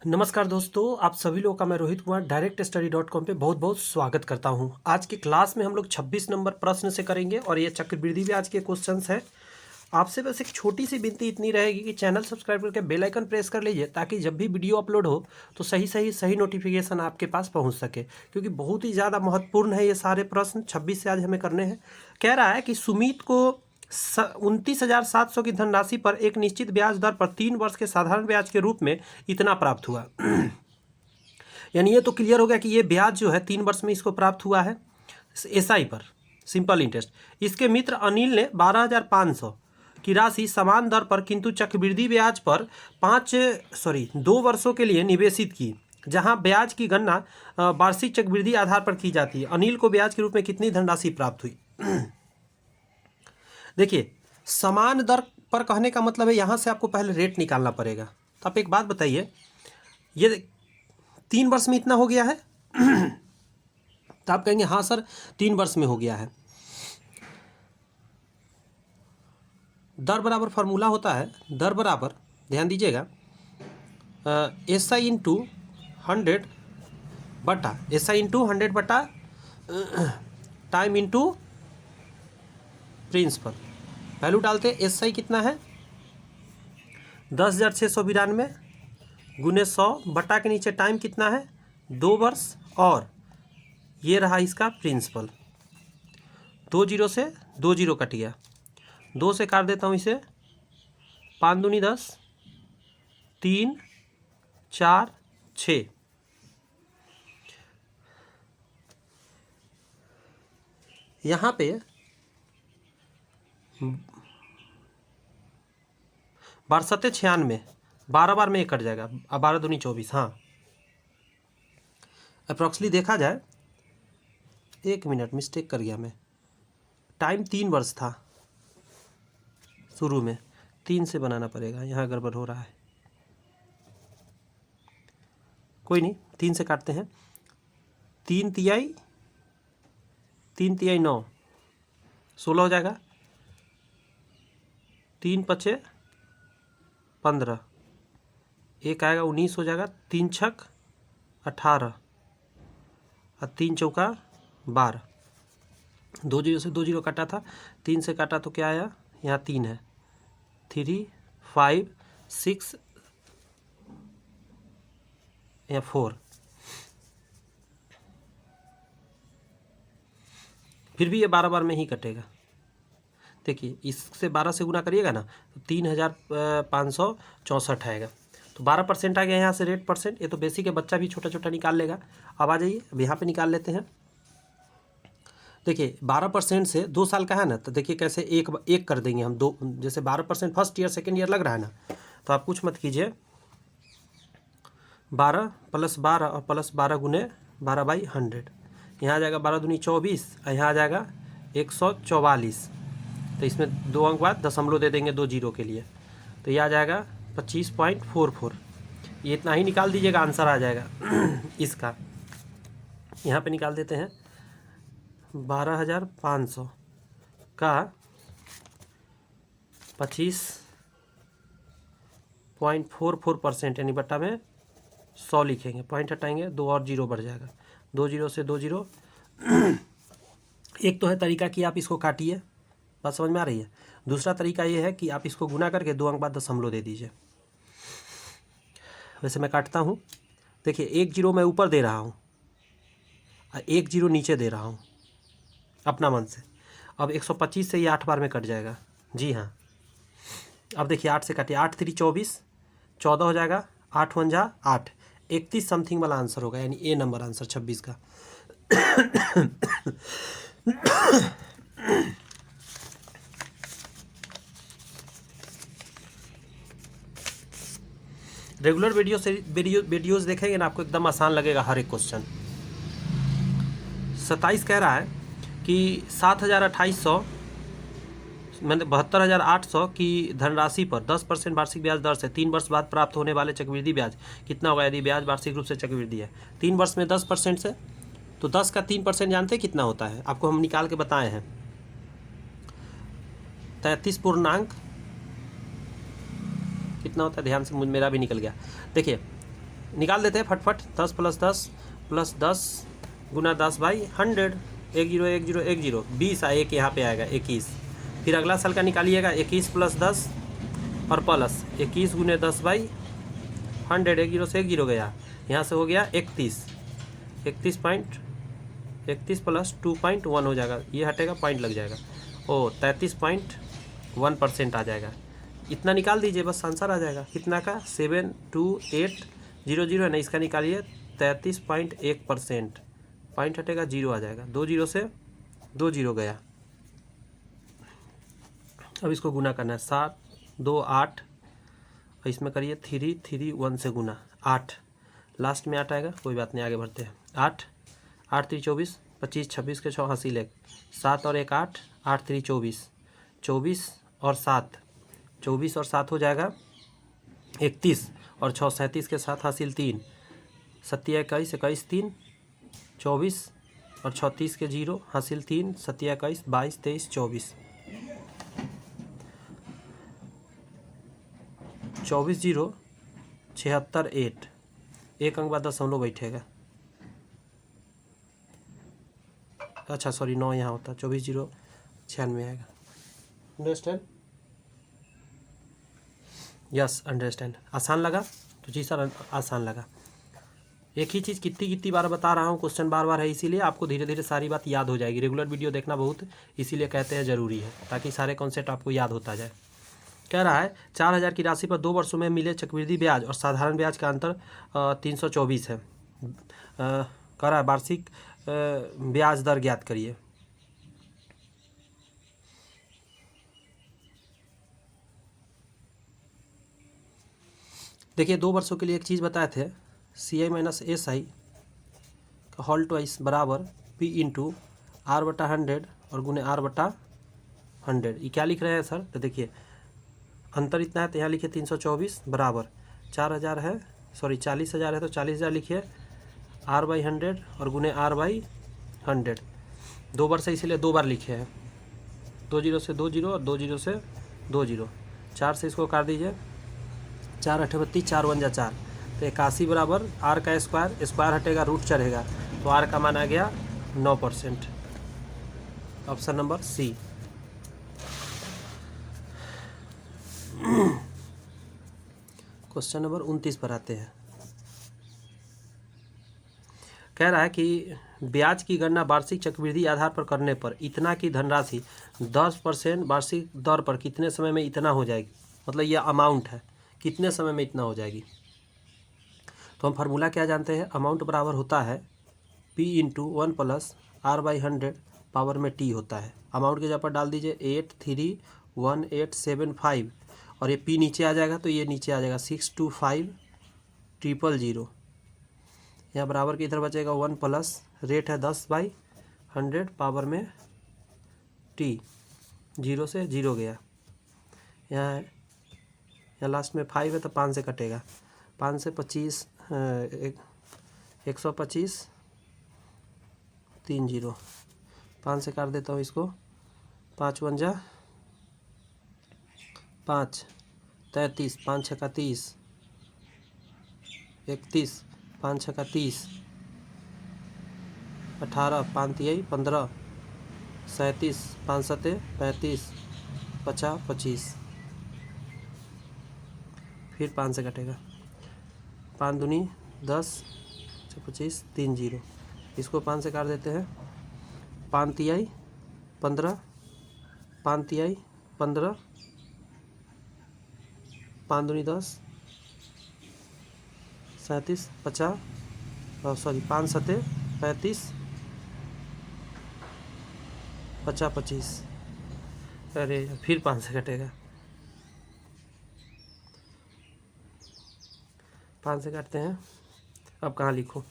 नमस्कार दोस्तों, आप सभी लोगों का मैं रोहित कुमार directstudy.com पे बहुत बहुत स्वागत करता हूं। आज की क्लास में हम लोग 26 नंबर प्रश्न से करेंगे और ये चक्रवृद्धि ब्याज के क्वेश्चंस हैं। आपसे बस एक छोटी सी विनती इतनी रहेगी कि चैनल सब्सक्राइब करके बेल आइकन प्रेस कर लीजिए ताकि जब भी वीडियो अपलोड हो तो सही नोटिफिकेशन आपके पास पहुँच सके, क्योंकि बहुत ही ज़्यादा महत्वपूर्ण है ये सारे प्रश्न। 26 से आज हमें करने हैं। कह रहा है कि सुमित को 29,700 की धनराशि पर एक निश्चित ब्याज दर पर 3 वर्ष के साधारण ब्याज के रूप में इतना प्राप्त हुआ। यानी ये तो क्लियर हो गया कि ये ब्याज जो है 3 वर्ष में इसको प्राप्त हुआ है एसआई पर, सिंपल इंटरेस्ट। इसके मित्र अनिल ने 12,500 की राशि समान दर पर किंतु चक्रवृद्धि ब्याज पर 2 वर्षों के लिए निवेशित की, जहां ब्याज की गणना वार्षिक चक्रवृद्धि आधार पर की जाती है। अनिल को ब्याज के रूप में कितनी धनराशि प्राप्त हुई? देखिए, समान दर पर कहने का मतलब है यहाँ से आपको पहले रेट निकालना पड़ेगा। तो आप एक बात बताइए, ये 3 वर्ष में इतना हो गया है तो आप कहेंगे हाँ सर 3 वर्ष में हो गया है। दर बराबर फार्मूला होता है, दर बराबर, ध्यान दीजिएगा, SI इंटू 100 बटा SI इंटू 100 बटा टाइम इंटू प्रिंसिपल। वैल्यू डालते हैं। SI कितना है? 10,692 गुने 100 बटा के नीचे टाइम कितना है? 2 वर्ष, और ये रहा इसका प्रिंसिपल। 2 जीरो से 2 जीरो कट गया, 2 से काट देता हूँ इसे, 5 दूनी 10, 3 4 6। यहाँ पे 12,96, 12 बार में 1 कट जाएगा। अब 12 दूनी 24, हाँ अप्रॉक्सली देखा जाए, 1 मिनट मिस्टेक कर गया मैं। टाइम 3 वर्ष था शुरू में, 3 से बनाना पड़ेगा, यहाँ गड़बड़ हो रहा है। कोई नहीं, 3 से काटते हैं। 3 तिहाई 9, 16 हो जाएगा। 3 पचे 15, 1 आएगा 19 हो जाएगा। 3 छक 18 और 3 चौका 12। 2 जीरो से 2 जीरो काटा था, 3 से काटा तो क्या आया? यहाँ 3 है, 3 5 6 या 4। फिर भी ये 12 बार में ही कटेगा। देखिए, इससे 12 से गुना करिएगा ना तो 3,564 आएगा। तो 12% आ गया यहाँ से रेट परसेंट। ये तो बेसिक है, बच्चा भी छोटा छोटा निकाल लेगा। अब आ जाइए, अब यहाँ पे निकाल लेते हैं। देखिए 12% से 2 साल का है ना, तो देखिए कैसे एक कर देंगे हम। दो, जैसे 12% फर्स्ट ईयर सेकेंड ईयर लग रहा है ना, तो आप कुछ मत कीजिए। 12 + 12 और +12 गुने 12/100, यहाँ आ जाएगा 12 दूनी 24 और यहाँ आ जाएगा 144। तो इसमें 2 अंक बाद दशमलव दे देंगे 2 जीरो के लिए, तो ये आ जाएगा 25.44। ये इतना ही निकाल दीजिएगा, आंसर आ जाएगा इसका। यहाँ पे निकाल देते हैं। 12,500 का 25.44% यानी बट्टा में 100 लिखेंगे, पॉइंट हटाएंगे, 2 और जीरो बढ़ जाएगा। 2 जीरो से 2 जीरो। एक तो है तरीका कि आप इसको काटिए, बात समझ में आ रही है। दूसरा तरीका ये है कि आप इसको गुना करके 2 अंक बाद दशमलव दे दीजिए। वैसे मैं काटता हूँ। देखिए 1 जीरो मैं ऊपर दे रहा हूँ और 1 जीरो नीचे दे रहा हूँ अपना मन से। अब 125 से ये 8 बार में कट जाएगा। जी हाँ, अब देखिए 8 से काटिए, 8 3 24, 14 हो जाएगा, 8 1 जा 8, 31 समथिंग वाला आंसर होगा, यानी ए नंबर आंसर 26 का। रेगुलर वीडियोस देखेंगे ना, आपको एकदम आसान लगेगा हर एक क्वेश्चन। 27 कह रहा है कि 7,2800 मतलब 72,800 की धनराशि पर 10% वार्षिक ब्याज दर से 3 वर्ष बाद प्राप्त होने वाले चक्रवृद्धि ब्याज कितना होगा यदि ब्याज वार्षिक रूप से चक्रवृद्धि है। 3 वर्ष में 10% से, तो 10 का 3% जानते हैं कितना होता है? आपको हम निकाल के बताए हैं, 33 पूर्णांक कितना होता है, ध्यान से मेरा भी निकल गया। देखिए निकाल देते हैं फटफट। 10 + 10 + 10 गुना 10/100। 1 0 1 0 1 0 20 एक यहाँ पे आएगा 21। फिर अगला साल का निकालिएगा 21 + 10 और प्लस 21 × 10/100। 1 0 से 1 0 गया, यहाँ से हो गया 31। 31 + 2.1 हो जाएगा, ये हटेगा पॉइंट लग जाएगा। ओ 33.1% आ जाएगा। इतना निकाल दीजिए, बस आंसर आ जाएगा। कितना का 72800 नहीं, इसका निकालिए 33.1%। पॉइंट हटेगा, 0 आ जाएगा। 2 0 से 2 0 गया। अब इसको गुना करना है। 7 2 8, और इसमें करिए 3 3 1 से गुना 8। लास्ट में 8 आएगा, कोई बात नहीं, आगे बढ़ते हैं। 8 8 3 24, 25 26 के 6 हासिल 1, 7 और 1 8, 8 3 24, 24 और 7, 24 और 7 हो जाएगा 31, और 6 37 के 7 हासिल 3, 7 21 21 3, 24 और 36 के 0 हासिल 3, 7 21 22 23 24, 24 0 76 8। एक अंक बाद दशमलव बैठेगा। अच्छा सॉरी 9 यहाँ होता, 24 0 96 आएगा। अंडरस्टैंड? Yes understand. आसान लगा तो जी सर आसान लगा। एक ही चीज़ कितनी बार बता रहा हूँ, क्वेश्चन बार बार है, इसीलिए आपको धीरे धीरे सारी बात याद हो जाएगी। रेगुलर वीडियो देखना बहुत इसीलिए कहते हैं ज़रूरी है, ताकि सारे कॉन्सेप्ट आपको याद होता जाए। कह रहा है 4000 की राशि पर 2 वर्षों में मिले चक्रवृद्धि ब्याज और साधारण ब्याज का अंतर 324 है। कह रहा है वार्षिक ब्याज दर ज्ञात करिए। देखिए 2 वर्षों के लिए एक चीज़ बताए थे, CI - SI का होल ट्वाइस बराबर P × R/100 और गुने R/100। ये क्या लिख रहे हैं सर? तो देखिए अंतर इतना है, तो यहाँ लिखिए 324 बराबर 4000 है, सॉरी 40,000 है तो 40,000 लिखिए, R/100 और गुने R/100। 2 बार से इसीलिए 2 बार लिखे हैं। 2 0 से 2 0 और 2 0 से 2 0। 4 से इसको काट दीजिए, 4 8 32, 4 1 जा 4, तो 81 बराबर R का स्क्वायर हटेगा, रूट चढ़ेगा, तो R का मान आ गया 9%। Option number C. Question number 29 पर आते हैं। कह रहा है कि ब्याज की गणना वार्षिक चक्रवृद्धि आधार पर करने पर इतना की धनराशि 10% वार्षिक दर पर कितने समय में इतना हो जाएगी। मतलब यह अमाउंट है, कितने समय में इतना हो जाएगी। तो हम फार्मूला क्या जानते हैं, अमाउंट बराबर होता है P × 1 + R/100 पावर में T होता है। अमाउंट के जगह पर डाल दीजिए 831875, और ये P नीचे आ जाएगा तो ये नीचे आ जाएगा 625000। यहाँ बराबर के इधर बचेगा 1 प्लस रेट है 10/100 पावर में T, 0 से 0 गया। यहाँ लास्ट में 5 है तो 5 से कटेगा, 5 से 25 125 3 0, 5 से काट देता हूँ इसको, 5 1 जा 5, 33, 5 6 का 30, 31, 5 6 का 30, 18, 5 3 15, 37, 5 7 35, 50 25, फिर 5 से कटेगा, 5 दूनी 10, 25 3 0, इसको 5 से काट देते हैं, 5 3 15, 5 3 15, 5 दूनी 10, 37 50, सॉरी 5 7 35, 50 25, अरे फिर 5 से कटेगा, 5 से काटते हैं। अब कहाँ लिखूँ,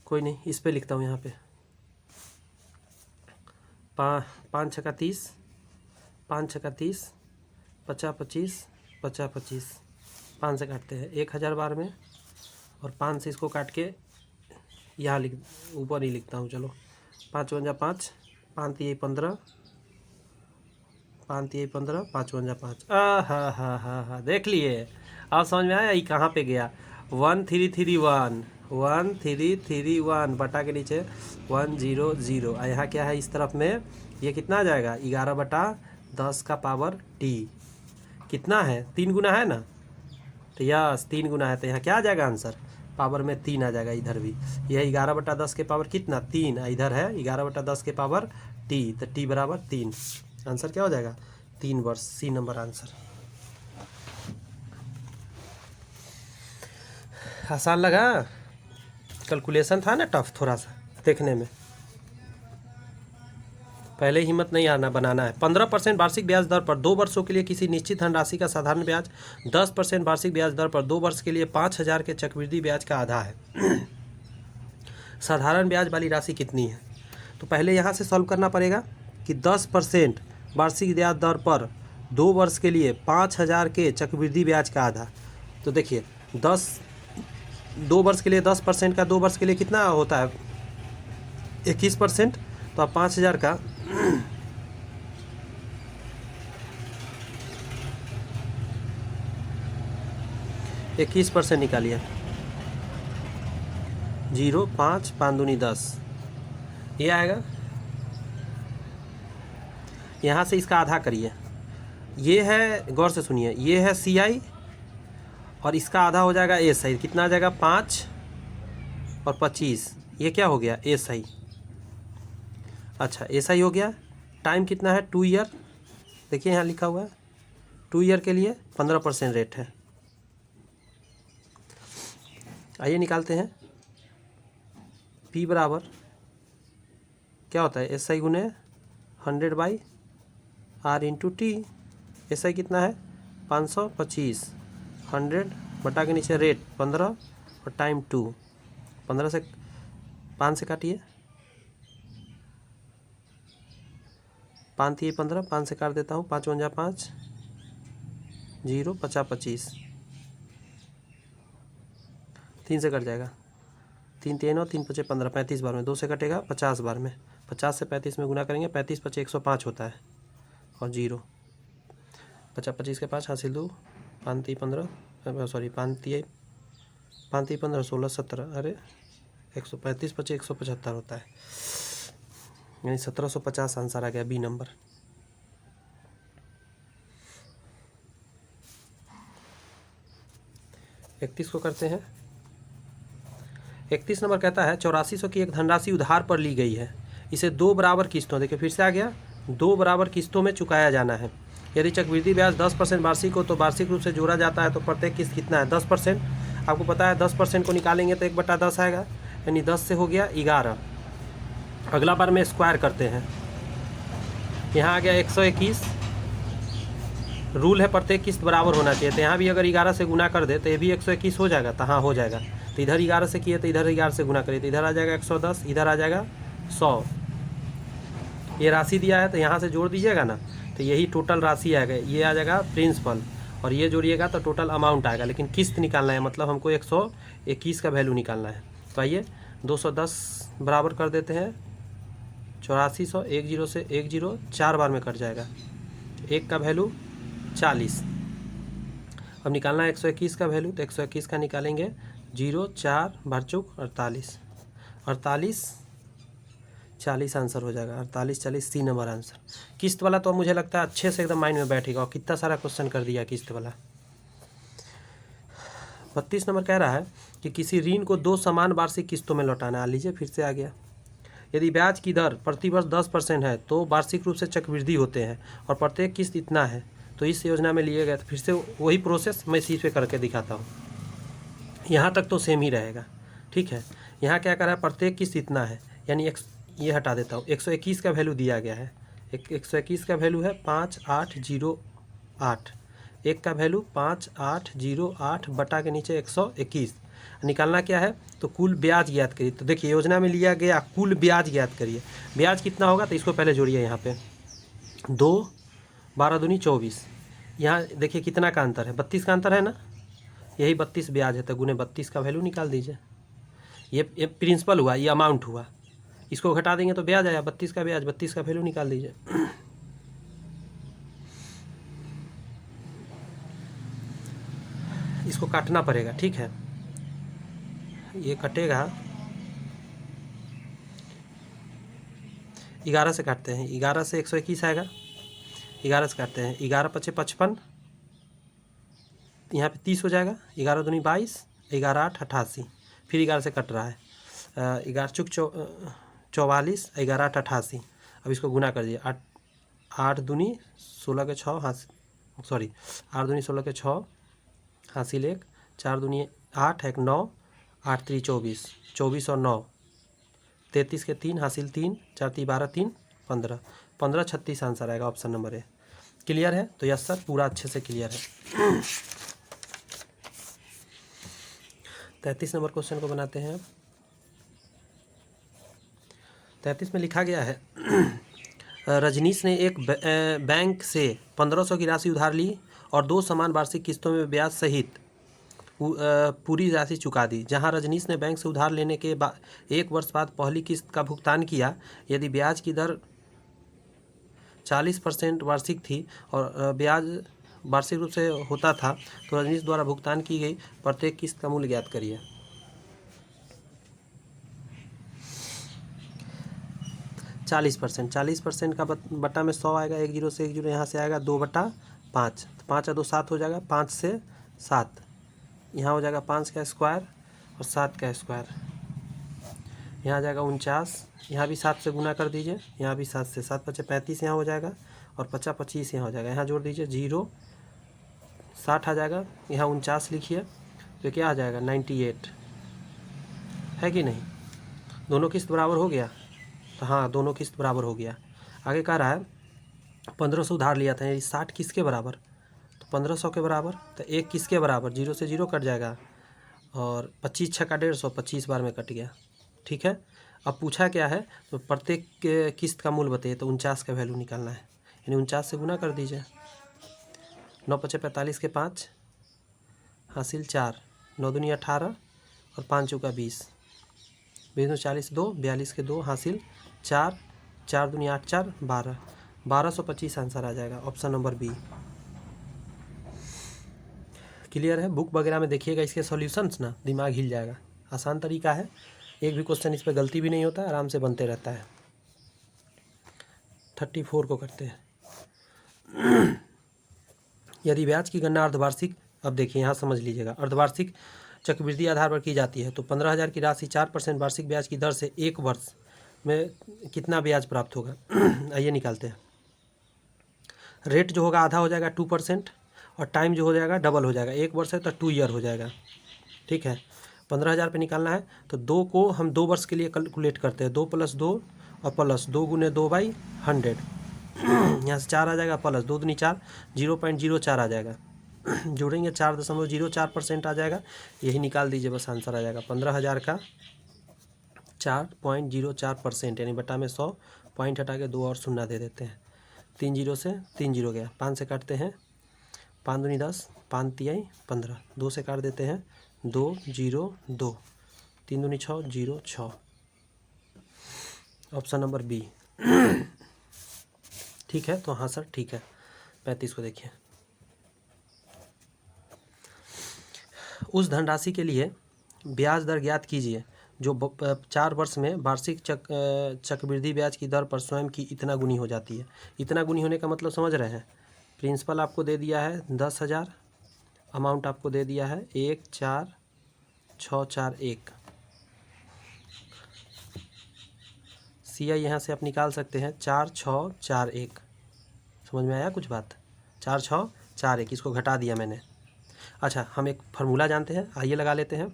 कोई नहीं, इस पे लिखता हूँ यहाँ पे। 5 6 का 30, 5 6 का 30, 50 25, 50 25, 5 से काटते हैं 1000 बार में, और 5 से इसको काट के यहाँ लिख, ऊपर ही लिखता हूँ। चलो 5 1 जा 5, 5 3 15, 5 3 15, 5 1 जा 5। हा देख लिए, अब समझ में आया ये कहाँ पे गया। 1331 1331 बटा के नीचे 100 और यहाँ क्या है इस तरफ में ये कितना आ जाएगा 11/10 का पावर t कितना है 3 गुना है ना तो यस 3 गुना है तो यहाँ क्या आ जाएगा आंसर पावर में 3 आ जाएगा इधर भी यह 11/10 के पावर कितना 3 इधर है 11/10 के पावर t तो t बराबर 3 आंसर क्या हो जाएगा 3 वर्ष सी नंबर आंसर। आसान लगा कैलकुलेशन था ना टफ थोड़ा सा देखने में पहले हिम्मत नहीं हारना बनाना है। 15% वार्षिक ब्याज दर पर 2 वर्षों के लिए किसी निश्चित धनराशि का साधारण ब्याज 10% वार्षिक ब्याज दर पर 2 वर्ष के लिए 5,000 के चक्रवृद्धि ब्याज का आधा है। साधारण ब्याज वाली राशि कितनी है तो पहले यहाँ से सॉल्व करना पड़ेगा कि 10% वार्षिक ब्याज दर पर 2 वर्ष के लिए 5,000 के चक्रवृद्धि ब्याज का आधा। तो देखिए 2 वर्ष के लिए 10% का 2 वर्ष के लिए कितना होता है 21%। तो आप 5,000 का 21% निकालिए 0 5 5 दूनी 10 ये आएगा। यहाँ से इसका आधा करिए ये है गौर से सुनिए ये है CI और इसका आधा हो जाएगा SI कितना आ जाएगा 5 और 25 ये क्या हो गया SI। अच्छा SI हो गया टाइम कितना है 2 ईयर देखिए यहाँ लिखा हुआ है 2 ईयर के लिए 15% रेट है। आइए निकालते हैं P बराबर क्या होता है SI गुने 100/R इंटू टी। SI कितना है 525 100 बटा के नीचे रेट 15 और टाइम 2 15 से 5 से काटिए 5 3 15 5 से काट देता हूँ 5 × 5 0 50 25 3 से कट जाएगा 3 3 और 3 5 15 35 बार में 2 से कटेगा 50 बार में 50 से 35 में गुना करेंगे 35 5 105 होता है और 0 50 25 के 5 हासिल 2 5 3 15 सॉरी 5 3 15 16 17 अरे 135 5 175 होता है यानी 1750 आंसर आ गया बी नंबर। इकतीस को करते हैं 31 नंबर कहता है 8400 की एक धनराशि उधार पर ली गई है इसे 2 बराबर किस्तों देखिए फिर से आ गया 2 बराबर किस्तों में चुकाया जाना है। यदि चक्रवृद्धि ब्याज 10% वार्षिक हो तो वार्षिक रूप से जोड़ा जाता है तो प्रत्येक किस्त कितना है 10%। आपको पता है 10% को निकालेंगे तो 1/10 आएगा यानी 10 से हो गया 11। अगला बार में स्क्वायर करते हैं यहाँ आ गया 121 रूल है प्रत्येक किस्त बराबर होना चाहिए तो यहाँ भी अगर 11 से गुना कर दे तो ये भी 121 हो जाएगा तो हाँ हो जाएगा। तो इधर 11 से किए तो इधर 11 से गुना करिए तो इधर आ जाएगा 110 इधर आ जाएगा 100। ये राशि दिया है तो यहाँ से जोड़ दीजिएगा ना तो यही टोटल राशि आएगा ये आ जाएगा प्रिंसिपल और ये जोड़िएगा तो टोटल अमाउंट आएगा लेकिन किस्त निकालना है मतलब हमको 121 का वैल्यू निकालना है। तो आइए 210 बराबर कर देते हैं 8400 10 से 10 4 बार में कट जाएगा 1 का वैल्यू 40। अब निकालना है 121 का वैल्यू तो 121 का निकालेंगे 0 4 भरचुक 48 40 आंसर हो जाएगा 48 40 सी नंबर आंसर। किस्त वाला तो मुझे लगता है अच्छे से एकदम माइंड में बैठेगा और कितना सारा क्वेश्चन कर दिया किस्त वाला। 32 नंबर कह रहा है कि किसी ऋण को 2 समान वार्षिक किस्तों में लौटाना है। लीजिए फिर से आ गया यदि ब्याज की दर प्रतिवर्ष 10% है तो वार्षिक रूप से चक्रवृद्धि होते हैं और प्रत्येक किस्त इतना है तो इस योजना में लिए गए तो फिर से वही प्रोसेस मैं इसी पे करके दिखाता हूँ। यहाँ तक तो सेम ही रहेगा ठीक है। यहाँ क्या करा है प्रत्येक किस्त इतना है यानी ये हटा देता हूँ 121 का वैल्यू दिया गया है 121 का वैल्यू है 5808 1 का वैल्यू 5808 बटा के नीचे 121 निकालना क्या है तो कुल ब्याज ज्ञात करिए। तो देखिए योजना में लिया गया कुल ब्याज ज्ञात करिए ब्याज कितना होगा तो इसको पहले जोड़िए यहाँ पे 2 12 दूनी 24 यहाँ देखिए कितना का अंतर है 32 का अंतर है ना यही 32 ब्याज है तो गुने 32 का वैल्यू निकाल दीजिए। ये प्रिंसिपल हुआ ये अमाउंट हुआ इसको घटा देंगे तो ब्याज आया 32 का ब्याज 32 का वैल्यू निकाल दीजिए। इसको काटना पड़ेगा ठीक है ये कटेगा 11 से काटते हैं, 11 से 121 आएगा, 11 से काटते हैं, 11 पचे 55, यहाँ पे 30 हो जाएगा, 11 दूनी 22, 11 8 88, फिर 11 से कट रहा है, 11 चुक 44, 11 8 88। अब इसको गुना कर दिए, 8 दूनी 16 के 6 सॉरी 8 दूनी 16 के 6 हासिल 1, 4 दूनी 8 1 9, 8 3 24, 24 और 9 33 के 3 हासिल 3, 4 3 12 3 15, 15 36 आंसर आएगा, ऑप्शन नंबर ए। क्लियर है? तो यस सर, पूरा अच्छे से क्लियर है। 33 नंबर क्वेश्चन को बनाते हैं। 33 में लिखा गया है रजनीश ने एक बैंक से 1500 की राशि उधार ली और 2 समान वार्षिक किस्तों में ब्याज सहित पूरी राशि चुका दी। जहां रजनीश ने बैंक से उधार लेने के बाद 1 वर्ष बाद पहली किस्त का भुगतान किया, यदि ब्याज की दर 40% वार्षिक थी और ब्याज वार्षिक रूप से होता था, तो रजनीश द्वारा भुगतान की गई प्रत्येक किस्त का मूल्य ज्ञात करिए। चालीस परसेंट का बटा में 100 आएगा, 1 0 से 1 0 यहाँ से आएगा 2/5, 5 और 2 7 हो जाएगा, 5 से 7 यहाँ हो जाएगा 5 का स्क्वायर और 7 का स्क्वायर, यहाँ आ जाएगा 49, यहाँ भी 7 से गुना कर दीजिए, यहाँ भी 7 से, 7 पचे 35 यहाँ हो जाएगा और 50 25 यहाँ हो जाएगा, यहाँ जोड़ दीजिए 0 60 आ जाएगा, यहाँ 49 लिखिए तो क्या आ जाएगा 98, है कि नहीं? दोनों किस्त बराबर हो गया? तो हाँ, दोनों किस्त बराबर हो गया। आगे कह रहा है 1500 उधार लिया था, यानी 60 किसके बराबर? तो 1500 के बराबर, तो 1 किसके बराबर? 0 से 0 कट जाएगा और 25 छक्का 150, 25 बार में कट गया। ठीक है, अब पूछा क्या है, तो प्रत्येक किस्त का मूल्य बताइए, तो 49 का वैल्यू निकालना है, यानी 49 से गुना कर दीजिए, 9 पचे 45 के 5 हासिल 4, 9 दूनी 18 और 5 चौका 20, 20 40 2, 42 के 2 हासिल 4, 4 दूनी 8 4 12, 1225 आंसर आ जाएगा, ऑप्शन नंबर बी। क्लियर है? बुक वगैरह में देखिएगा इसके सॉल्यूशंस ना, दिमाग हिल जाएगा। आसान तरीका है, एक भी क्वेश्चन इस पर गलती भी नहीं होता, आराम से बनते रहता है। 34 को करते हैं। यदि ब्याज की गणना अर्धवार्षिक, अब देखिए यहाँ समझ लीजिएगा, अर्धवार्षिक चक्रवृद्धि आधार पर की जाती है, तो 15,000 की राशि 4% वार्षिक ब्याज की दर से 1 वर्ष में कितना ब्याज प्राप्त होगा? आइए निकालते हैं। रेट जो होगा आधा हो जाएगा 2% और टाइम जो हो जाएगा डबल हो जाएगा, 1 वर्ष है तो 2 ईयर हो जाएगा। ठीक है, 15,000 पे निकालना है, तो 2 को हम 2 वर्ष के लिए कैलकुलेट करते हैं, 2 + 2 और प्लस 2 × 2/100, यहाँ से 4 आ जाएगा, प्लस 2 दूनी 4, 0.04 आ जाएगा, जोड़ेंगे 4.04% आ जाएगा, यही निकाल दीजिए, बस आंसर आ जाएगा 15,000 का 4.04%, यानी बटा में 100, पॉइंट हटा के 2 और शून्य दे देते हैं, 3 0 से 3 0 गया, 5 से काटते हैं, 5 दूनी 10, 5 तिहाई 15, 2 से काट देते हैं, 2 0 2, 3 दूनी 6 0 6, ऑप्शन नंबर बी। ठीक है, तो हाँ सर ठीक है। 35 को देखिए, उस धनराशि के लिए ब्याज दर ज्ञात कीजिए जो 4 वर्ष में वार्षिक चक्रवृद्धि ब्याज की दर पर स्वयं की इतना गुनी हो जाती है। इतना गुनी होने का मतलब समझ रहे हैं? प्रिंसिपल आपको दे दिया है 10,000, अमाउंट आपको दे दिया है 14641, CI यहाँ से आप निकाल सकते हैं 4641। समझ में आया कुछ बात? 4641, इसको घटा दिया मैंने। अच्छा, हम एक फार्मूला जानते हैं, आइए लगा लेते हैं।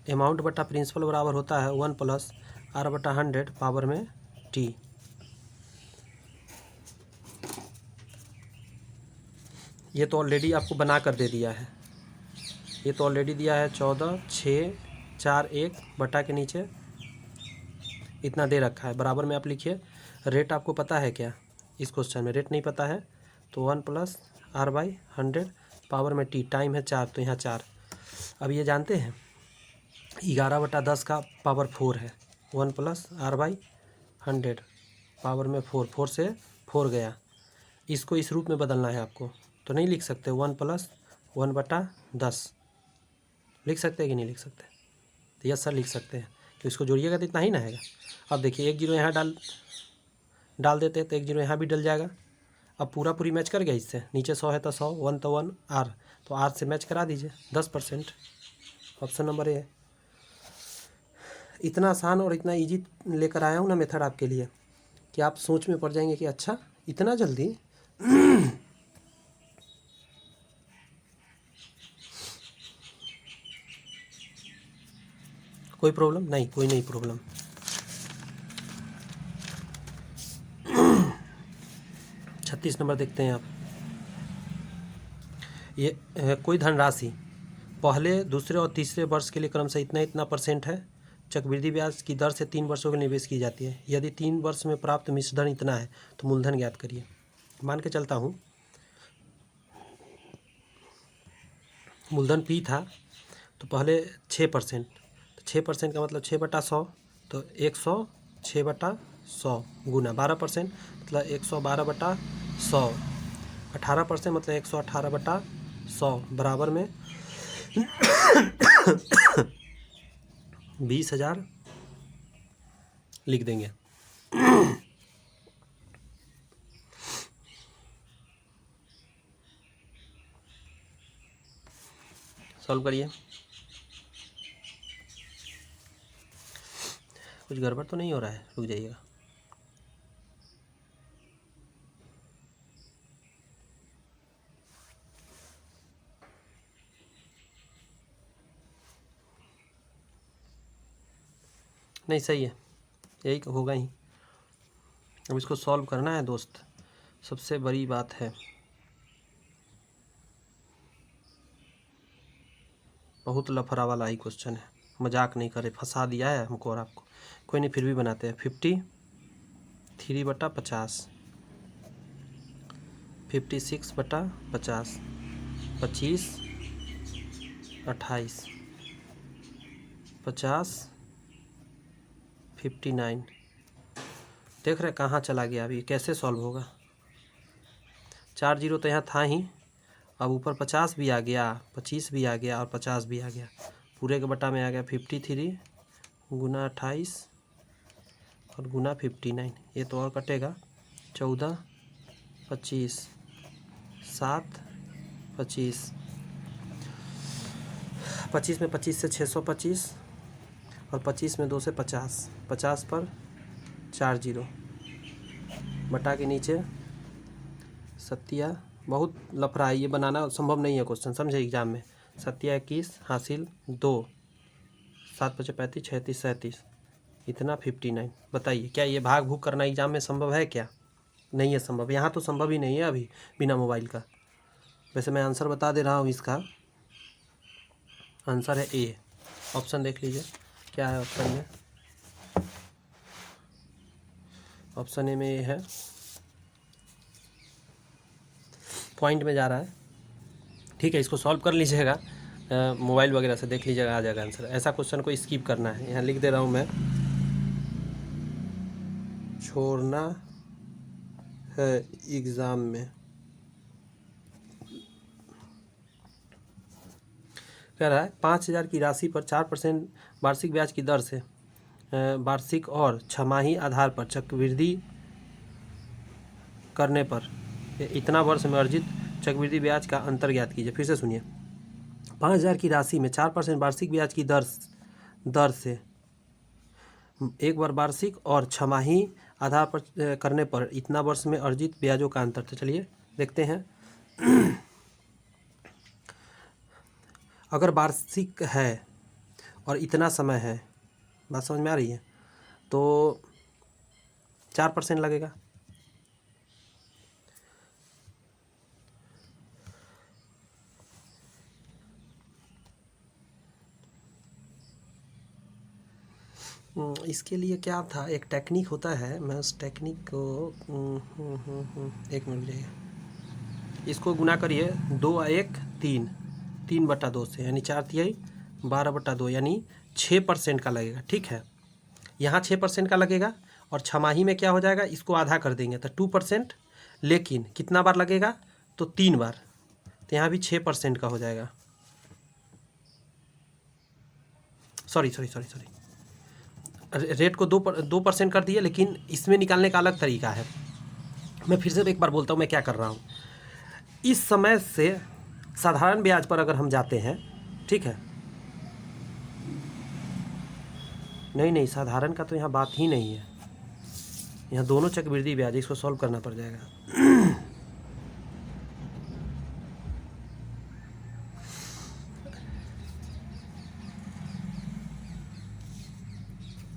अमाउंट बटा प्रिंसिपल बराबर होता है 1 + R/100 पावर में T। ये तो ऑलरेडी आपको बना कर दे दिया है, ये तो ऑलरेडी दिया है 14,641 बटा के नीचे इतना दे रखा है, बराबर में आप लिखिए। रेट आपको पता है क्या? इस क्वेश्चन में रेट नहीं पता है, तो 1 + R/100 पावर में T, टाइम है 4, तो यहाँ 4। अब ये जानते हैं 11/10 का पावर 4 है, 1 + R/100 पावर में 4, 4 से 4 गया, इसको इस रूप में बदलना है आपको, तो नहीं लिख सकते 1 + 1/10, लिख सकते हैं कि नहीं लिख सकते? तो यस सर लिख सकते हैं, तो इसको जोड़िएगा तो इतना ही ना आएगा। अब देखिए 1 जीरो यहाँ डाल देते हैं तो 1 जीरो यहाँ भी डल जाएगा। अब पूरी मैच कर गया इससे, नीचे 100 है तो 100, 1 तो 1, आर तो आर से मैच करा दीजिए 10%। ऑप्शन नंबर ए है। इतना आसान और इतना इजी लेकर आया हूँ ना मेथड आपके लिए कि आप सोच में पड़ जाएंगे कि अच्छा इतना जल्दी। कोई प्रॉब्लम नहीं, कोई नहीं प्रॉब्लम। छत्तीस नंबर देखते हैं आप। ये कोई धनराशि पहले, दूसरे और तीसरे वर्ष के लिए क्रमशः इतना इतना % है चक्रवृद्धि ब्याज की दर से 3 वर्षों के लिए निवेश की जाती है। यदि 3 वर्ष में प्राप्त मिश्रधन इतना है तो मूलधन ज्ञात करिए। मान के चलता हूँ मूलधन P था तो पहले 6%, तो 6% का मतलब 6/100, तो 106/100 गुना 12% मतलब 112/100, 18% मतलब 118/100 बराबर में 20,000 लिख देंगे। सॉल्व करिए। कुछ गड़बड़ तो नहीं हो रहा है? रुक जाइएगा। नहीं सही है, यही होगा ही। अब इसको सॉल्व करना है दोस्त, सबसे बड़ी बात है। बहुत लफड़ा वाला ही क्वेश्चन है, मजाक नहीं करे, फंसा दिया है हमको और आपको। कोई नहीं, फिर भी बनाते हैं। 53/50, 56/50, 25, 28, 50, 59। देख रहे कहाँ चला गया अभी, कैसे सॉल्व होगा? 4 जीरो तो यहाँ था ही, अब ऊपर 50 भी आ गया, 25 भी आ गया और 50 भी आ गया, पूरे के बटा में आ गया 53 गुना 28 और गुना 59। ये तो और कटेगा 14, 25, 7, 25, 25 में 25 से 625 और 25 में 2 से 50, 50 पर 4 जीरो बटा के नीचे सत्या। बहुत लफड़ा है, ये बनाना संभव नहीं है क्वेश्चन, समझे एग्जाम में। 7 21 हासिल 2, 7 5 35, 36 37, इतना 59। बताइए क्या ये भाग भूग करना एग्जाम में संभव है क्या? नहीं है संभव, यहाँ तो संभव ही नहीं है अभी बिना मोबाइल का। वैसे मैं आंसर बता दे रहा हूँ, इसका आंसर है ए। ऑप्शन देख लीजिए क्या है ऑप्शन में। ऑप्शन ए में ए है, पॉइंट में जा रहा है। ठीक है, इसको सॉल्व कर लीजिएगा, मोबाइल वगैरह से देख लीजिएगा, आ जाएगा आंसर। ऐसा क्वेश्चन को स्किप करना है, यहाँ लिख दे रहा हूँ मैं, छोड़ना है एग्ज़ाम में। कह रहा है 5,000 की राशि पर 4% वार्षिक ब्याज की दर से वार्षिक और छमाही आधार पर चक्रवृद्धि करने पर इतना वर्ष में अर्जित चक्रवृद्धि ब्याज का अंतर ज्ञात कीजिए। फिर से सुनिए, 5,000 की राशि में 4% वार्षिक ब्याज की दर से एक बार वार्षिक और छमाही आधार पर करने पर इतना वर्ष में अर्जित ब्याजों का अंतर। तो चलिए देखते हैं। अगर वार्षिक है और इतना समय है, बात समझ में आ रही है, तो 4% लगेगा। इसके लिए क्या था, एक टेक्निक होता है, मैं उस टेक्निक को 1 मिनट जाइए। इसको गुना करिए 2 1 3, 3/2 से, यानी 4 तिहाई 12/2, यानी 6% का लगेगा। ठीक है, यहाँ 6% का लगेगा और छमाही में क्या हो जाएगा, इसको आधा कर देंगे तो 2%, लेकिन कितना बार लगेगा, तो 3 बार, तो यहाँ भी 6% का हो जाएगा। Sorry sorry sorry sorry, rate को 2% कर दिया, लेकिन इसमें निकालने का अलग तरीका है। मैं फिर से एक बार बोलता हूँ मैं क्या कर रहा हूँ। इस समय से साधारण ब्याज पर अगर हम जाते हैं, ठीक है, नहीं नहीं, साधारण का तो यहाँ बात ही नहीं है, यहाँ दोनों चक्रवृद्धि ब्याज, इसको सॉल्व करना पड़ जाएगा।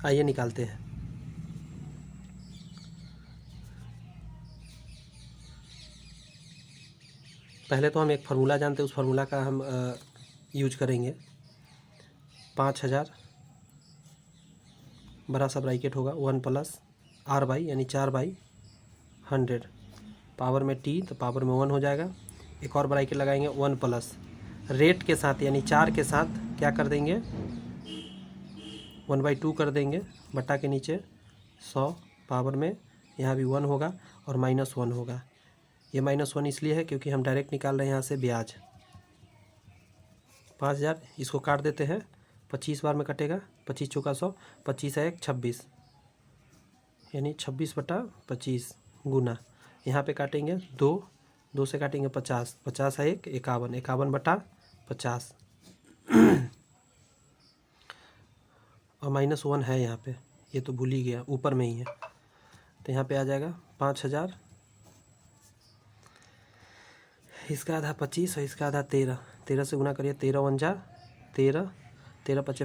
आइए निकालते हैं। पहले तो हम एक फार्मूला जानते हैं, उस फार्मूला का हम यूज करेंगे। 5000 बड़ा सा ब्रैकेट होगा 1 प्लस आर बाई, यानी 4/100, पावर में टी तो पावर में 1 हो जाएगा। एक और ब्रैकेट लगाएंगे 1 प्लस रेट के साथ, यानी 4 के साथ क्या कर देंगे, 1/2 कर देंगे, बटा के नीचे 100, पावर में यहाँ भी 1 होगा और -1 होगा। ये -1 इसलिए है क्योंकि हम डायरेक्ट निकाल रहे हैं यहाँ से ब्याज। 5000 इसको काट देते हैं, 25 बार में कटेगा, 25 चौका 100, 25 है 1 26, यानी 26/25 गुना, यहाँ पे काटेंगे 2 से काटेंगे 50, 50 है 1 51, 51/50 और -1 है यहाँ पे, ये तो भूल ही गया, ऊपर में ही है, तो यहाँ पे आ जाएगा 5000, इसका आधा 25 और इसका आधा 13, 13 से गुना करिए, 13 × 1 = 13, 13 × 5 =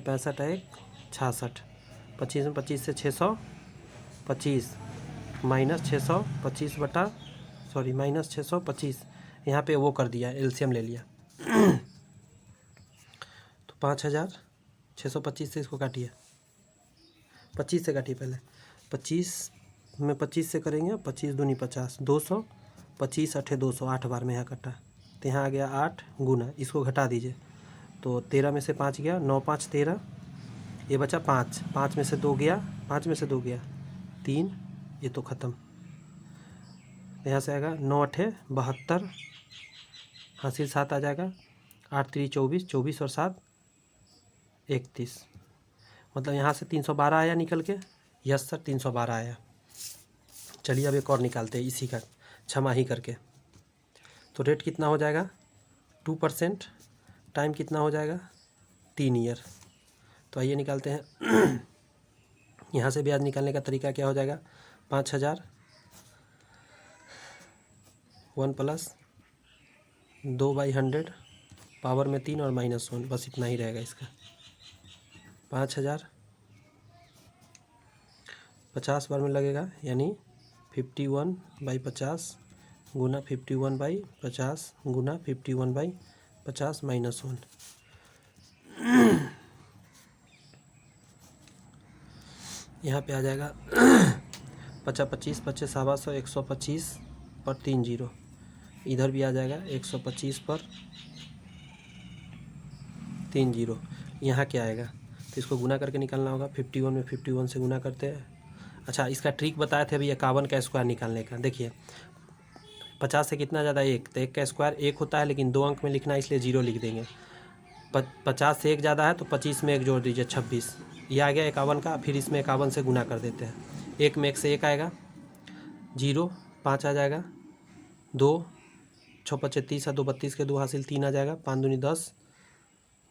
65, 66, 25 में 25 से 625 -625, यहाँ पे वो कर दिया, एलसीएम ले लिया। तो 5000, 625 से इसको काटिए, 25 से काटिए पहले, 25 में 25 से करेंगे, 25 दूनी 50, 200, 25 8 200, 8 बार में यहाँ कटा, तो यहाँ आ गया 8 गुना, इसको घटा दीजिए, तो 13 में से 5 गया, 9 5 13, ये बचा 5, 5 में से 2 गया, 5 में से 2 गया 3, ये तो ख़त्म। यहाँ से आएगा 9 8 72, हासिल 7 आ जाएगा, 8 3 24, 24 और 7 31, मतलब यहाँ से 312 आया निकल के। यस सर, 312 आया। चलिए अब एक और निकालते हैं इसी का छमाही करके। तो रेट कितना हो जाएगा 2%, टाइम कितना हो जाएगा 3 ईयर। तो आइए निकालते हैं। यहाँ से ब्याज निकालने का तरीका क्या हो जाएगा, 5000 1 प्लस 2/100, पावर में 3 और -1, बस इतना ही रहेगा इसका। 5000 50 बार में लगेगा, यानी 51/50 गुना 51/50 गुना 51/50 -1। यहाँ पे आ जाएगा 25 25 सवा 100, 125 पर 3 जीरो, इधर भी आ जाएगा 125 पर 3 जीरो। यहाँ क्या आएगा, तो इसको गुना करके निकालना होगा। 51 में 51 से गुना करते हैं। अच्छा, इसका ट्रिक बताए थे अभी 51 का स्क्वायर निकालने का। देखिए 50 से कितना ज़्यादा 1, तो 1 का स्क्वायर 1 होता है, लेकिन 2 अंक में लिखना है इसलिए 0 लिख देंगे। 50 से 1 ज़्यादा है तो 25 में 1 जोड़ दीजिए 26, ये आ गया 51 का। फिर इसमें 51 से गुना कर देते हैं। 1 में 1 से 1 आएगा, 0 5 आ जाएगा, 2 6 5 30 है, 2 32 के 2 हासिल 3 आ जाएगा, 5 दूनी 10,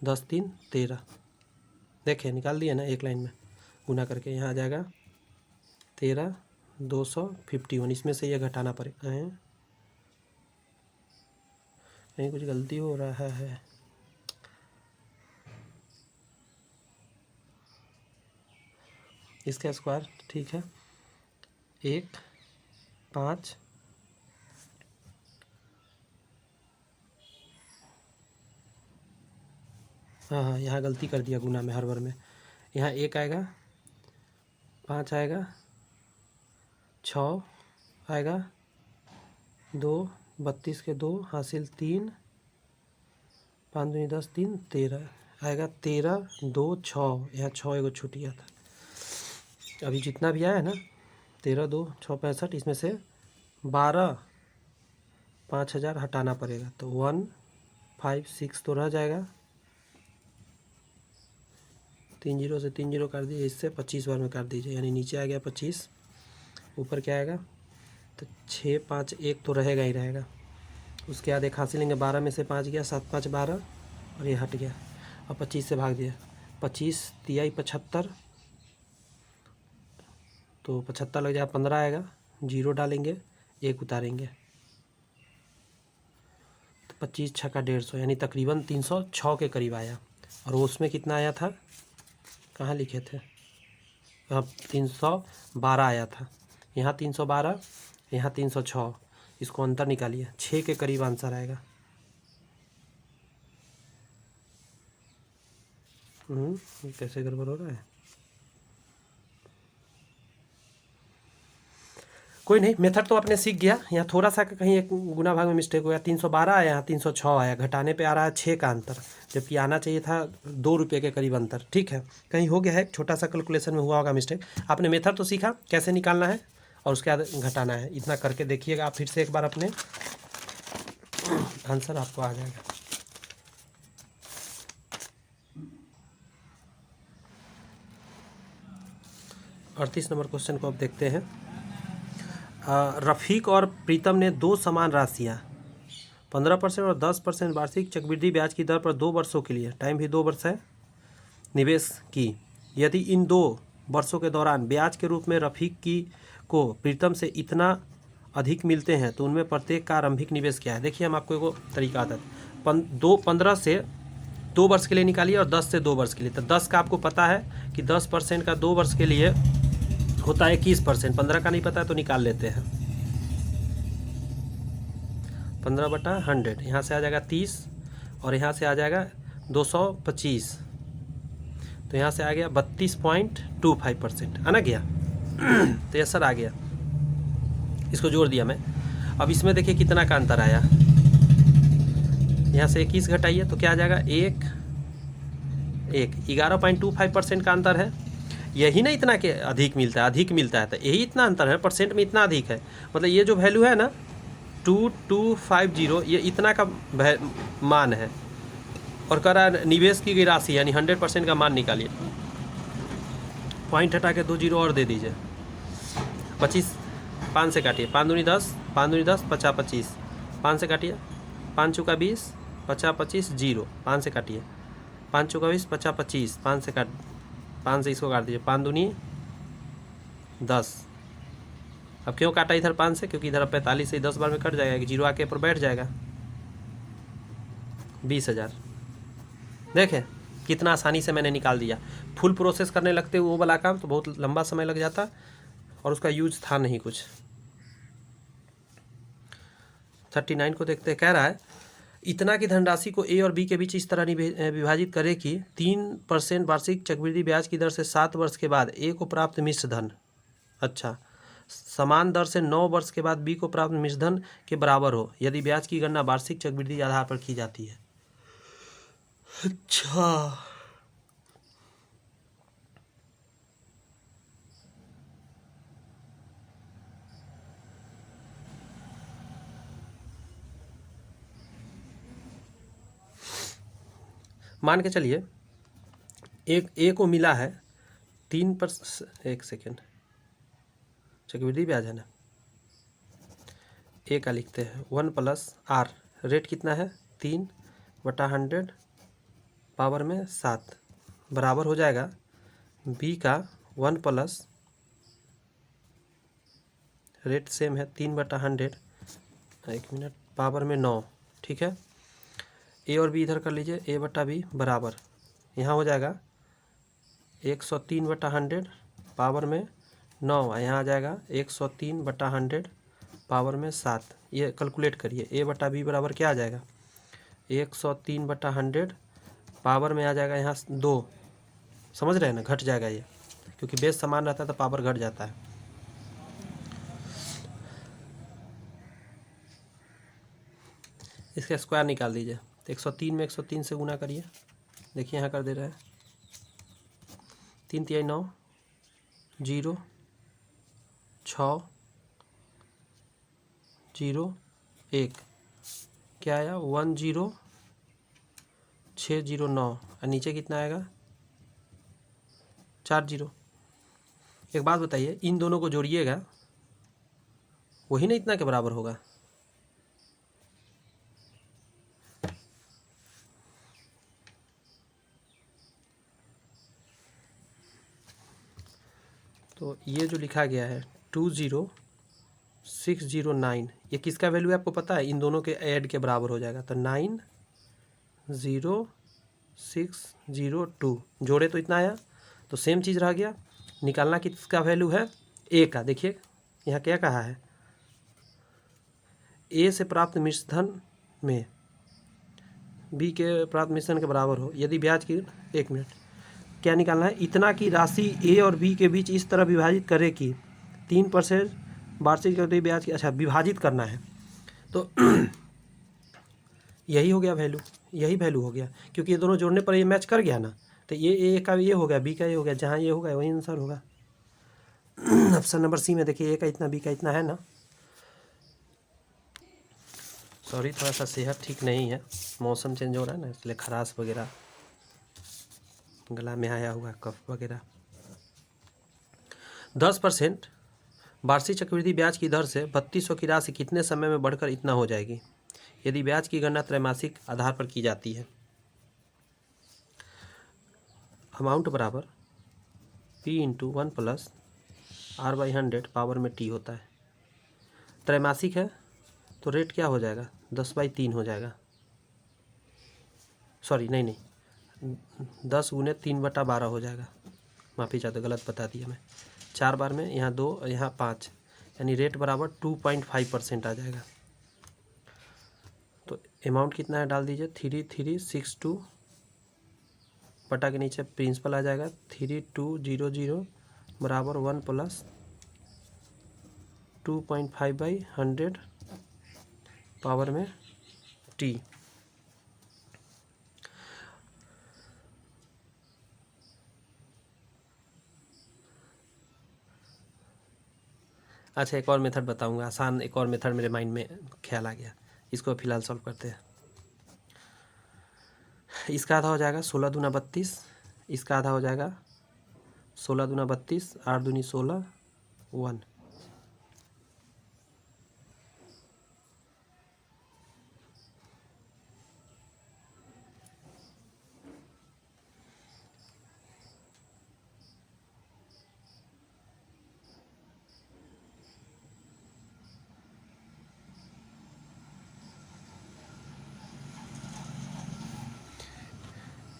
10 3 13। देखिए निकाल दिए ना एक लाइन में गुना करके। यहाँ आ जाएगा 13 251। इसमें से ये घटाना पड़ेगा, कहीं कुछ गलती हो रहा है। इसका स्क्वायर ठीक है 1 5 हाँ, यहाँ गलती कर दिया गुना में, हर बार में। यहाँ 1 आएगा, 5 आएगा, 6 आएगा, 2 32 के 2 हासिल 3, 5 दूनी 10 3 13 आएगा, 13 2 6, यहाँ 6 एगो छूट गया था। अभी जितना भी आया है ना 13 2 6 65, इसमें से 12 5000 हटाना पड़ेगा, तो 1 5 6 तो रह जाएगा, 3 जीरो से 3 जीरो काट दीजिए, इससे 25 बार में काट दीजिए, यानी नीचे आ गया 25, ऊपर क्या आएगा, तो 6 5 1 तो रहेगा ही रहेगा। उसके बाद एक हासिल लेंगे, 12 में से 5 गया, 7 5 12, और ये हट गया। अब 25 से भाग दिया, 25 तिहाई 75, तो 75 लग जाएगा, 15 आएगा, जीरो डालेंगे, 1 उतारेंगे, तो 25 छक्का 150, यानी तकरीबन 306 के करीब आया। और उसमें कितना आया था, कहाँ लिखे थे, यहाँ 312 आया था, यहाँ 312, यहाँ 306, इसको अंतर निकालिए, 6 के करीब आंसर आएगा। ये कैसे गड़बड़ हो रहा है, कोई नहीं, मेथड तो आपने सीख गया। यहाँ थोड़ा सा कहीं एक गुना भाग में मिस्टेक हो गया, 312 आया, यहाँ 306 आया, घटाने पे आ रहा है 6 का अंतर, जबकि आना चाहिए था 2 रुपये के करीब अंतर। ठीक है, कहीं हो गया है, छोटा सा कैलकुलेशन में हुआ होगा मिस्टेक। आपने मेथड तो सीखा कैसे निकालना है और उसके बाद घटाना है, इतना करके देखिएगा आप फिर से एक बार अपने, आंसर आपको आ जाएगा। अड़तीस नंबर क्वेश्चन को अब देखते हैं। रफ़ीक और प्रीतम ने दो समान राशियाँ 15% और 10% वार्षिक चक्रवृद्धि ब्याज की दर पर 2 वर्षों के लिए, टाइम भी 2 वर्ष है, निवेश की। यदि इन 2 वर्षों के दौरान ब्याज के रूप में रफ़ीक की को प्रीतम से इतना अधिक मिलते हैं तो उनमें प्रत्येक का आरंभिक निवेश क्या है। देखिए, हम आपको एक तरीका आता है, 15 से 2 वर्ष के लिए निकालिए और 10 से 2 वर्ष के लिए। तो 10 का आपको पता है कि 10% का 2 वर्ष के लिए होता है 21%, 15 का नहीं पता है तो निकाल लेते हैं, 15/100, यहाँ से आ जाएगा 30 और यहाँ से आ जाएगा 225, तो यहाँ से आ गया 32.25%, आना गया। तो ये सर आ गया, इसको जोड़ दिया मैं। अब इसमें देखिए कितना का अंतर आया, यहाँ से 21 घटाइए तो क्या आ जाएगा, 11.25% का अंतर है। यही ना इतना के अधिक मिलता है, तो यही इतना अंतर है, परसेंट में इतना अधिक है, मतलब ये जो वैल्यू है ना 2250, ये इतना का मान है, और कह रहा है निवेश की गई राशि यानी 100% का मान निकालिए, पॉइंट हटा के 2 जीरो और दे दीजिए, 25 5 से काटिए, 5 दूनी 10, 5 दूनी 10, 50 25, 5 से काटिए, 5 चौका 20, 50 25 जीरो, 5 से काटिए, 5 चौका 20, 50 25, 5 से 5 से इसको काट दीजिए, 5 दूनी 10। अब क्यों काटा इधर 5 से, क्योंकि इधर 45 से 10 बार में कट जाएगा, कि जीरो आके पर बैठ जाएगा, 20,000। देखें कितना आसानी से मैंने निकाल दिया। फुल प्रोसेस करने लगते वो वाला काम तो बहुत लंबा समय लग जाता और उसका यूज था नहीं कुछ। 39 को देखते, कह रहा है इतना की धनराशि को ए और बी के बीच इस तरह विभाजित करें कि 3% वार्षिक चक्रवृद्धि ब्याज की दर से 7 वर्ष के बाद ए को प्राप्त मिश्र धन, अच्छा, समान दर से 9 वर्ष के बाद बी को प्राप्त मिश्र धन के बराबर हो यदि ब्याज की गणना वार्षिक चक्रवृद्धि आधार पर की जाती है। अच्छा, मान के चलिए एक ए को मिला है 3%, एक सेकेंड, चक्रवृद्धि ब्याज है ना, ए का लिखते हैं 1+R, रेट कितना है 3/100 पावर में 7 बराबर हो जाएगा बी का 1+, रेट सेम है 3/100, 1 मिनट, पावर में 9, ठीक है। ए और बी इधर कर लीजिए, A/B बराबर, यहाँ हो जाएगा 103/100 पावर में 9, यहाँ आ जाएगा 103/100 पावर में 7। ये कैलकुलेट करिए, A/B बराबर क्या आ जाएगा, 103/100 पावर में आ जाएगा यहाँ 2, समझ रहे हैं ना, घट जाएगा ये, क्योंकि बेस समान रहता है तो पावर घट जाता है। इसका स्क्वायर निकाल दीजिए, तो 103 में 103 से गुना करिए, देखिए यहाँ कर दे रहा है, 3 तिहाई 9, 0 6 0 1, क्या आया 10609, और नीचे कितना आएगा 4 जीरो। एक बात बताइए, इन दोनों को जोड़िएगा, वही ना इतना के बराबर होगा। तो ये जो लिखा गया है 20609, ये किसका वैल्यू है आपको पता है? इन दोनों के ऐड के बराबर हो जाएगा। तो 90602 जोड़े तो इतना आया, तो सेम चीज़ रह गया। निकालना किसका वैल्यू है? ए का। देखिए यहाँ क्या कहा है, ए से प्राप्त मिश्रधन में बी के प्राप्त मिश्रण के बराबर हो यदि ब्याज की, एक मिनट, क्या निकालना है? इतना की राशि ए और बी के बीच इस तरह विभाजित करे कि 3% वार्षिक चक्रवृद्धि ब्याज की, अच्छा विभाजित करना है। तो यही हो गया वैल्यू, यही वैल्यू हो गया, क्योंकि ये दोनों जोड़ने पर ये मैच कर गया ना। तो ये ए का ये हो गया, बी का ये हो गया, जहाँ ये होगा वही आंसर होगा। ऑप्शन नंबर सी में देखिए, ए का इतना, बी का इतना है ना। सॉरी, थोड़ा सा सेहत ठीक नहीं है, मौसम चेंज हो रहा है ना, इसलिए खराश वगैरह, गला में आया हुआ कफ वगैरह। 10% वार्षिक चक्रवृद्धि ब्याज की दर से 3200 की राशि कितने समय में बढ़कर इतना हो जाएगी यदि ब्याज की गणना त्रैमासिक आधार पर की जाती है? अमाउंट बराबर P into 1 plus R/100 power में T होता है। त्रैमासिक है तो रेट क्या हो जाएगा? 10/3 हो जाएगा। सॉरी नहीं, 10 गुने 3/12 हो जाएगा। माफ़ी चाहते, गलत बता दिया मैं। 4 बार में, यहाँ 2, यहाँ 5, यानी रेट बराबर 2.5% आ जाएगा। तो अमाउंट कितना है डाल दीजिए, 3362 बटा के नीचे प्रिंसिपल आ जाएगा 3200 बराबर 1 प्लस 2.5/100 पावर में T। अच्छा, एक और मेथड बताऊंगा, आसान एक और मेथड मेरे माइंड में ख्याल आ गया, इसको फिलहाल सॉल्व करते हैं। इसका आधा हो जाएगा 16 दूना 32, इसका आधा हो जाएगा 16 दूना 32, 8 दूनी 16, 1।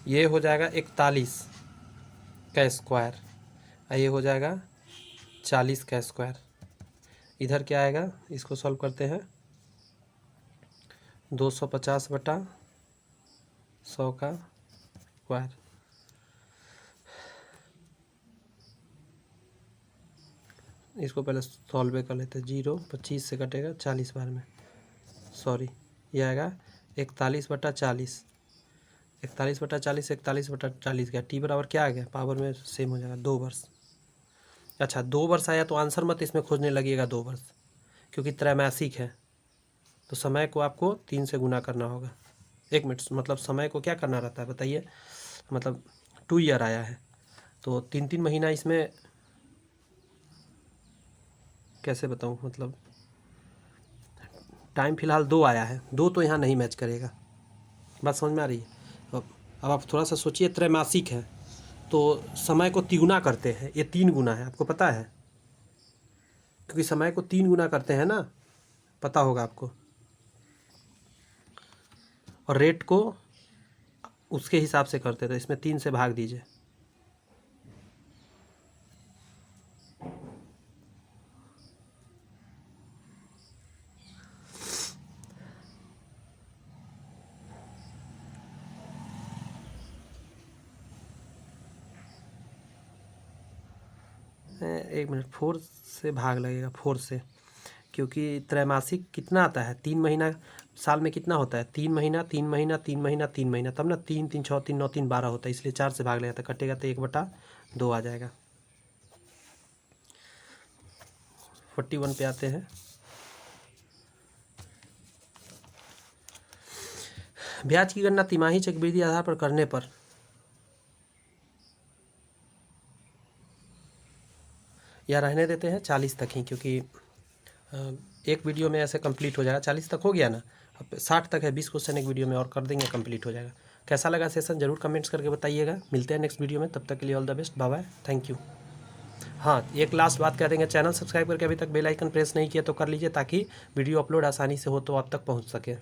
ये हो जाएगा 41 का स्क्वायर, और ये हो जाएगा 40 का स्क्वायर। इधर क्या आएगा, इसको सॉल्व करते हैं। 250 बटा 100 का स्क्वायर, इसको पहले सॉल्व कर लेते हैं। 0 25 से कटेगा 40 बार में, सॉरी, ये आएगा 41/40, 41/40, 41/40 गया। टी बराबर क्या आ गया, पावर में सेम हो जाएगा 2 वर्ष। अच्छा, 2 वर्ष आया तो आंसर मत इसमें खोजने लगेगा 2 वर्ष, क्योंकि त्रैमासिक है तो समय को आपको 3 से गुना करना होगा। 1 मिनट, मतलब समय को क्या करना रहता है बताइए, मतलब 2 ईयर आया है तो 3-3 महीना इसमें कैसे बताऊँ, मतलब टाइम फिलहाल 2 आया है, 2 तो यहाँ नहीं मैच करेगा। बात समझ में आ रही है? अब आप थोड़ा सा सोचिए, त्रैमासिक है तो समय को तिगुना करते हैं, ये 3 गुना है, आपको पता है, क्योंकि समय को 3 गुना करते हैं ना, पता होगा आपको। और रेट को उसके हिसाब से करते थे, इसमें 3 से भाग दीजिए। एक मिनट, 4 से भाग लगेगा, 4 से, क्योंकि त्रैमासिक कितना आता है, 3 महीना साल में कितना होता है, 3 महीना 3 महीना 3 महीना 3 महीना, तब ना 3 3 6 3 9 3 12 होता है, इसलिए 4 से भाग लगेगा, तो कटेगा तो 1/2 आ जाएगा। 41 पे आते हैं। ब्याज की गणना तिमाही चक्रवृद्धि आधार पर करने पर या रहने देते हैं 40 तक ही, क्योंकि एक वीडियो में ऐसे कंप्लीट हो जाएगा। 40 तक हो गया ना, अब 60 तक है, 20 क्वेश्चन एक वीडियो में और कर देंगे, कंप्लीट हो जाएगा। कैसा लगा सेशन ज़रूर कमेंट्स करके बताइएगा। मिलते हैं नेक्स्ट वीडियो में, तब तक के लिए all the best, bye bye, thank you. हाँ, एक लास्ट बात कह देंगे, चैनल सब्सक्राइब करके अभी तक बेल आइकन प्रेस नहीं किया तो कर लीजिए, ताकि वीडियो अपलोड आसानी से हो तो आप तक पहुँच सके।